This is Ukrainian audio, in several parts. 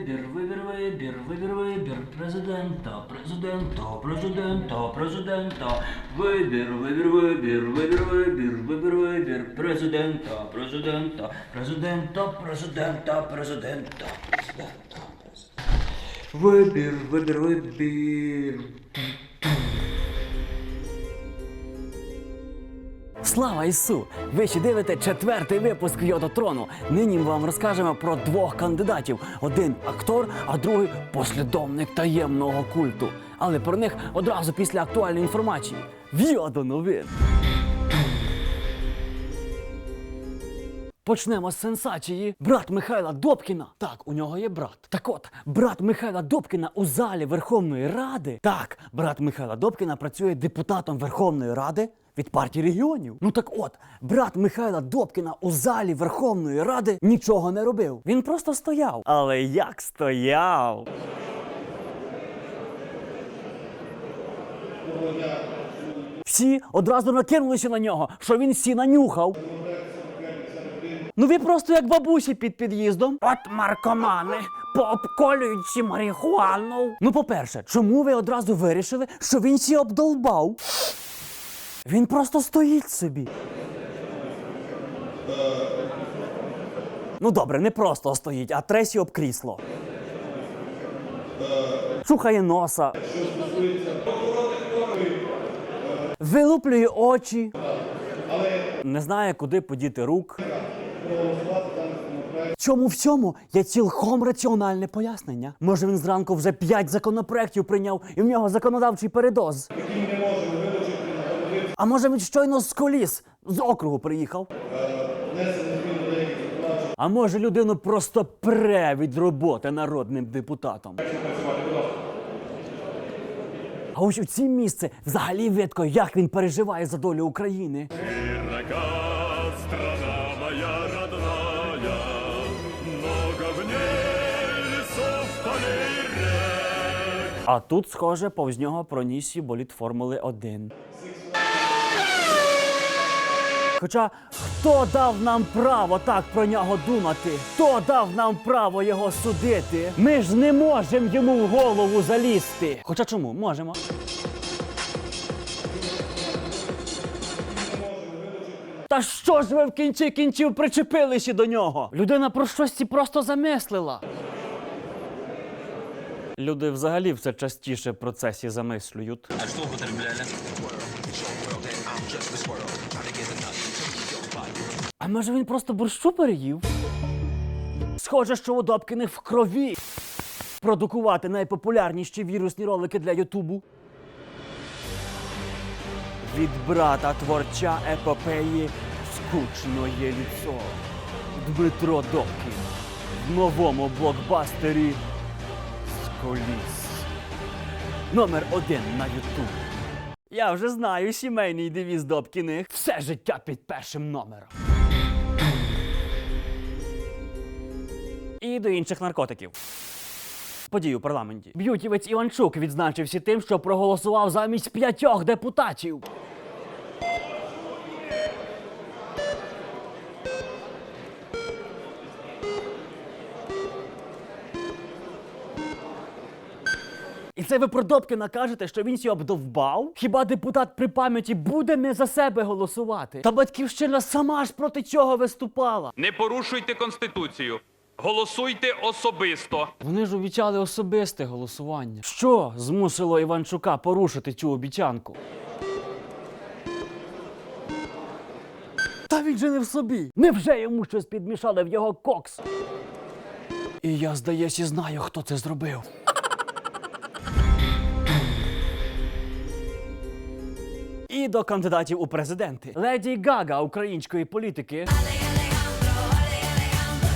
вибір президента, президента. Вибір президента. Вибір. Слава Ісу! Ви ще дивите 4-й випуск Йодотрону. Нині ми вам розкажемо про 2 кандидатів. Один актор, а другий послідовник таємного культу. Але про них одразу після актуальної інформації. Йодо новин! Почнемо з сенсації. Брат Михайла Добкіна. Так, у нього є брат. Так от, брат Михайла Добкіна у залі Верховної Ради. Так, брат Михайла Добкіна працює депутатом Верховної Ради від партії регіонів. Ну так от, брат Михайла Добкіна у залі Верховної Ради нічого не робив. Він просто стояв. Але як стояв? Всі одразу накинулися на нього, що він сіна нюхав. Ну ви просто як бабусі під під'їздом. От наркомани, пообколюючи марихуану. Ну по-перше, чому ви одразу вирішили, що він сі обдолбав? Він просто стоїть собі. Ну добре, не просто стоїть, а тресі об крісло. Чухає носа. Вилуплює очі. Не знає, куди подіти рук. Чому в цьому є цілком раціональне пояснення? Може він зранку вже 5 законопроєктів прийняв і в нього законодавчий передоз? А може він щойно з коліс, з округу приїхав? А може людину просто пре від роботи народним депутатом? А ось у цім місце взагалі видко, як він переживає за долю України. А тут, схоже, повз нього пронісся болід Формули 1. Хоча, хто дав нам право так про нього думати? Хто дав нам право його судити? Ми ж не можемо йому в голову залізти. Хоча чому? Можемо. Та що ж ви в кінці кінців причепилися до нього? Людина про щось просто замислила. Люди взагалі все частіше в процесі замислюють. А что употребляли? А може він просто борщу переїв? Схоже, що у Добкіних в крові продукувати найпопулярніші вірусні ролики для Ютубу. Від брата творця епопеї «Скучноє ліцо» Дмитро Добкін в новому блокбастері «Сколіс». Номер 1 на Ютуб. Я вже знаю сімейний девіз Добкіних. Все життя під першим номером. І до інших наркотиків. Події у парламенті. Б'ютівець Іванчук відзначився тим, що проголосував замість 5 депутатів. І це ви про Добкіна кажете, що він сі обдовбав? Хіба депутат при пам'яті буде не за себе голосувати? Та Батьківщина сама ж проти цього виступала. Не порушуйте Конституцію. Голосуйте особисто. Вони ж обіцяли особисте голосування. Що змусило Іванчука порушити цю обіцянку? Та він же не в собі. Невже йому щось підмішали в його кокс? І я, здається, знаю, хто це зробив. І до кандидатів у президенти. Леді Гага української політики.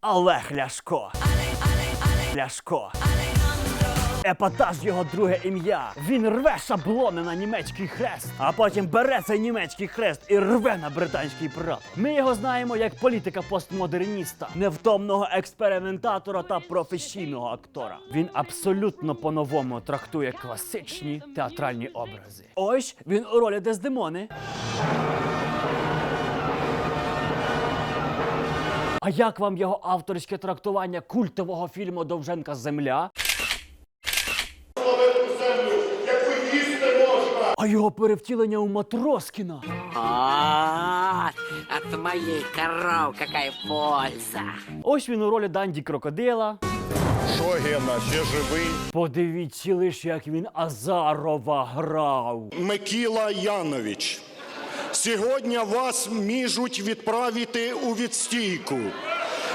Олег Ляшко. Ляшко. Епатаж його друге ім'я. Він рве шаблони на німецький хрест, а потім бере цей німецький хрест і рве на британський прапор. Ми його знаємо як політика-постмодерніста, невтомного експериментатора та професійного актора. Він абсолютно по-новому трактує класичні театральні образи. Ось він у ролі Дездемони. А як вам його авторське трактування культового фільму Довженка «Земля»? А його перевтілення у Матроскіна? От моей коров какая польза. Ось він у ролі Данді Крокодила. Що, Гена, ще живий? Подивіться лише, як він Азарова грав. Микіла Янович, сьогодні вас можуть відправити у відстійку.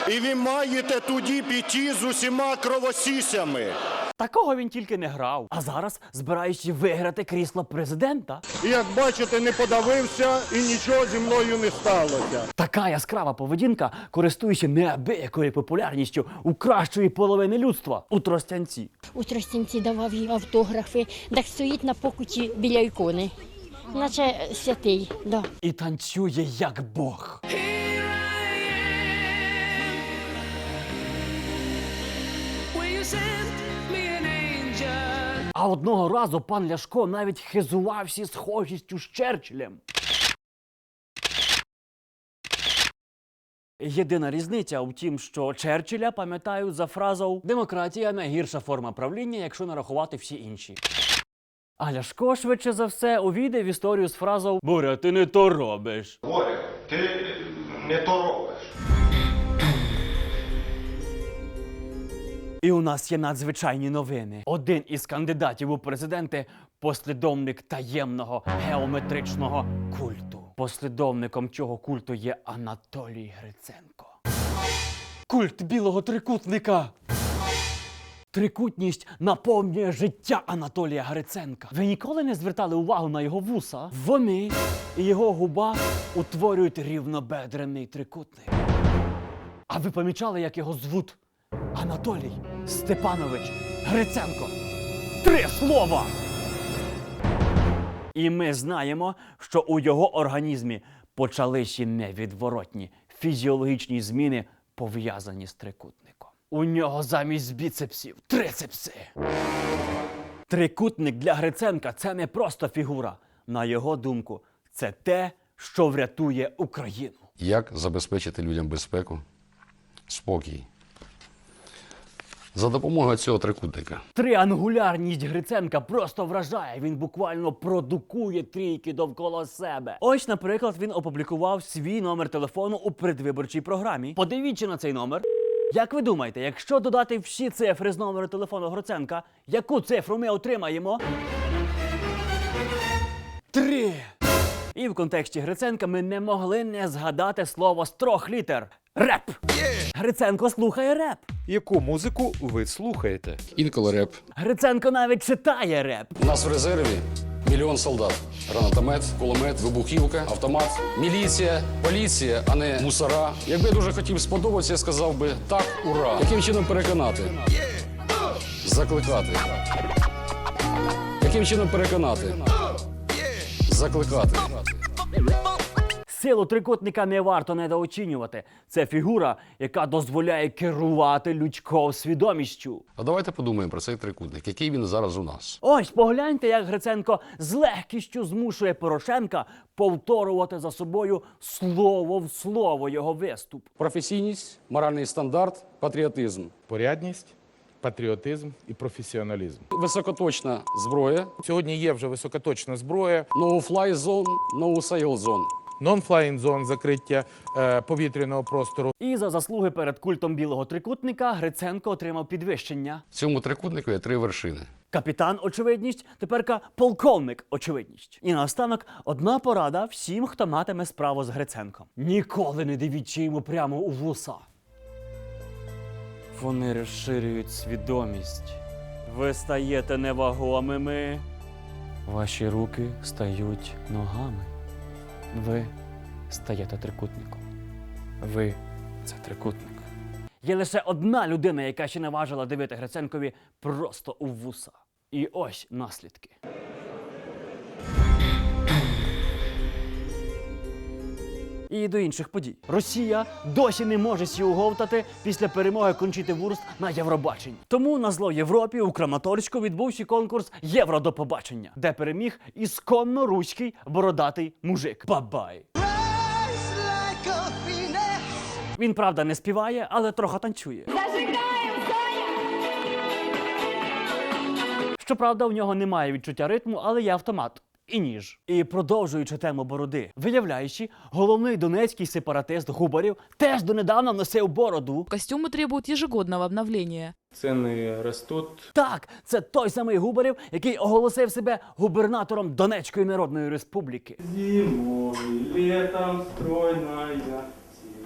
І ви маєте тоді піти з усіма кровосісями. Такого він тільки не грав. А зараз збираючи виграти крісло президента. І, як бачите, не подавився і нічого зі мною не сталося. Така яскрава поведінка, користуючи неабиякою популярністю у кращої половини людства у Тростянці. У Тростянці давав їй автографи, так стоїть на покуті біля ікони. Наче святий, да. І танцює як Бог. А одного разу пан Ляшко навіть хизувався схожістю з Черчиллем. Єдина різниця у тім, що Черчилля пам'ятають за фразою «демократія – найгірша форма правління, якщо нарахувати всі інші». А Ляшко, швидше за все, увійде в історію з фразою «Боря, ти не то робиш». Боря, ти не то робиш. І у нас є надзвичайні новини. Один із кандидатів у президенти – послідовник таємного геометричного культу. Послідовником цього культу є Анатолій Гриценко. Культ білого трикутника. Трикутність наповнює життя Анатолія Гриценка. Ви ніколи не звертали увагу на його вуса? Вони і його губа утворюють рівнобедрений трикутник. А ви помічали, як його звуть? Анатолій Степанович Гриценко. 3 слова! І ми знаємо, що у його організмі почалися невідворотні фізіологічні зміни, пов'язані з трикутником. У нього замість біцепсів – трицепси. Трикутник для Гриценка – це не просто фігура. На його думку, це те, що врятує Україну. Як забезпечити людям безпеку, спокій? За допомогою цього трикутника. Триангулярність Гриценка просто вражає. Він буквально продукує трійки довкола себе. Ось, наприклад, він опублікував свій номер телефону у передвиборчій програмі. Подивіться на цей номер. Як ви думаєте, якщо додати всі цифри з номеру телефону Гриценка, яку цифру ми отримаємо? 3. І в контексті Гриценка ми не могли не згадати слово з 3 літер. Реп! Гриценко слухає реп. Яку музику ви слухаєте? Інколи реп. Гриценко навіть читає реп. У нас в резерві 1 мільйон солдат. Гранатомет, кулемет, вибухівка, автомат, міліція, поліція, а не мусора. Якби я дуже хотів сподобатися, я сказав би так, ура. Яким чином переконати? Закликати. Яким чином переконати? Закликати. Силу трикутника не варто недооцінювати. Це фігура, яка дозволяє керувати людською свідомістю. А давайте подумаємо про цей трикутник, який він зараз у нас. Ось погляньте, як Гриценко з легкістю змушує Порошенка повторювати за собою слово в слово його виступ. Професійність, моральний стандарт, патріотизм. Порядність, патріотизм і професіоналізм. Високоточна зброя. Сьогодні є вже високоточна зброя, No-fly zone, no-sail zone. non-flying zone, закриття повітряного простору. І за заслуги перед культом білого трикутника Гриценко отримав підвищення. В цьому трикутнику є 3 вершини. Капітан – очевидність, теперка полковник – очевидність. І наостанок одна порада всім, хто матиме справу з Гриценком. Ніколи не дивіться йому прямо у вуса. Вони розширюють свідомість. Ви стаєте невагомими. Ваші руки стають ногами. Ви стаєте трикутником. Ви – це трикутник. Є лише одна людина, яка ще не важила дивити Гриценкові просто у вуса. І ось наслідки. І до інших подій. Росія досі не може сі оговтати після перемоги Кончіти Вурст на Євробаченні. Тому на зло Європі у Краматорську відбувся конкурс «Євро до побачення», де переміг ісконно руський бородатий мужик. Бабай! Він, правда, не співає, але трохи танцює. Щоправда, у нього немає відчуття ритму, але є автомат. І ніж. І продовжуючи тему бороди, виявляючи, головний донецький сепаратист Губарєв теж донедавна носив бороду. Костюмы требуют ежегодного обновления. Цены растут. Так, це той самий Губарєв, який оголосив себе губернатором Донецької Народної Республіки. Зимой, летом стройная,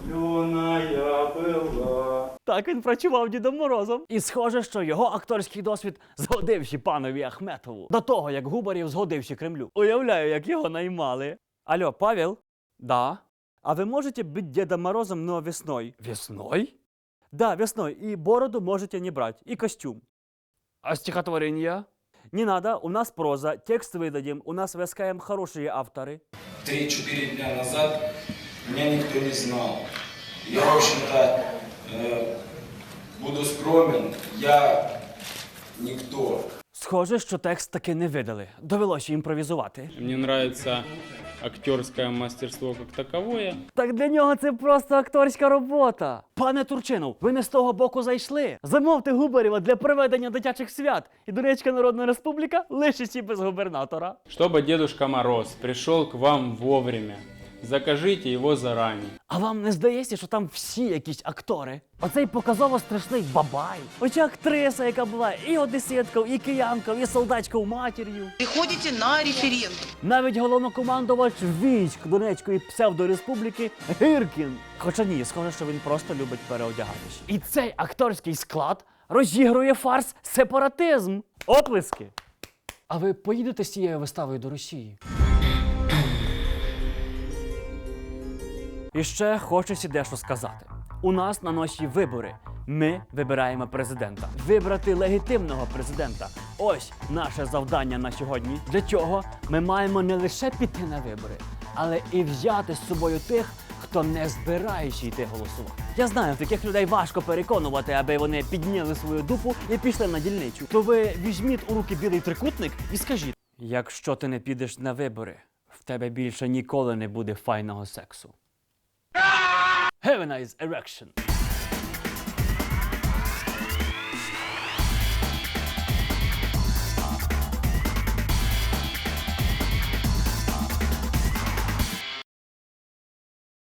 зеленая была. Так він працював Дідом Морозом. І схоже, що його акторський досвід згодився панові Ахметову. До того, як Губарєв згодився Кремлю. Уявляю, як його наймали. Алло, Павел? Да. А вы можете быть Дедом Морозом, но весной? Весной? Да, весной. И бороду можете не брать. И костюм. А стихотворение? Не надо, у нас проза, текст выдадим, у нас в СКМ хорошие авторы. 3-4 дня назад меня никто не знал. Я, в общем-то, буду скромен, я никто. Схоже, що текст таки не видали. Довелося імпровізувати. Мне нравится актерское мастерство как таковое. Так для нього це просто акторська робота. Пане Турчинов, ви не з того боку зайшли. Замовте Губарєва для проведення дитячих свят. І Донецька Народна Республіка лишиться без губернатора. Чтобы Дедушка Мороз пришел к вам вовремя. Закажите его заранее. А вам не здається, що там всі якісь актори? Оцей показово страшний бабай. Оця актриса, яка була і одеситкою, і киянкою, і солдатською матір'ю. Приходите на референдум. Навіть головнокомандувач військ Донецької псевдореспубліки Гіркін. Хоча ні, схоже, що він просто любить переодягатися. І цей акторський склад розігрує фарс сепаратизм. Оплески! А ви поїдете з цією виставою до Росії? І ще хочеться дещо сказати. У нас на носі вибори. Ми вибираємо президента. Вибрати легітимного президента. Ось наше завдання на сьогодні. Для цього ми маємо не лише піти на вибори, але і взяти з собою тих, хто не збирається йти голосувати. Я знаю, таких людей важко переконувати, аби вони підняли свою дупу і пішли на дільницю. То ви візьміть у руки білий трикутник і скажіть: якщо ти не підеш на вибори, в тебе більше ніколи не буде файного сексу. Have a nice erection.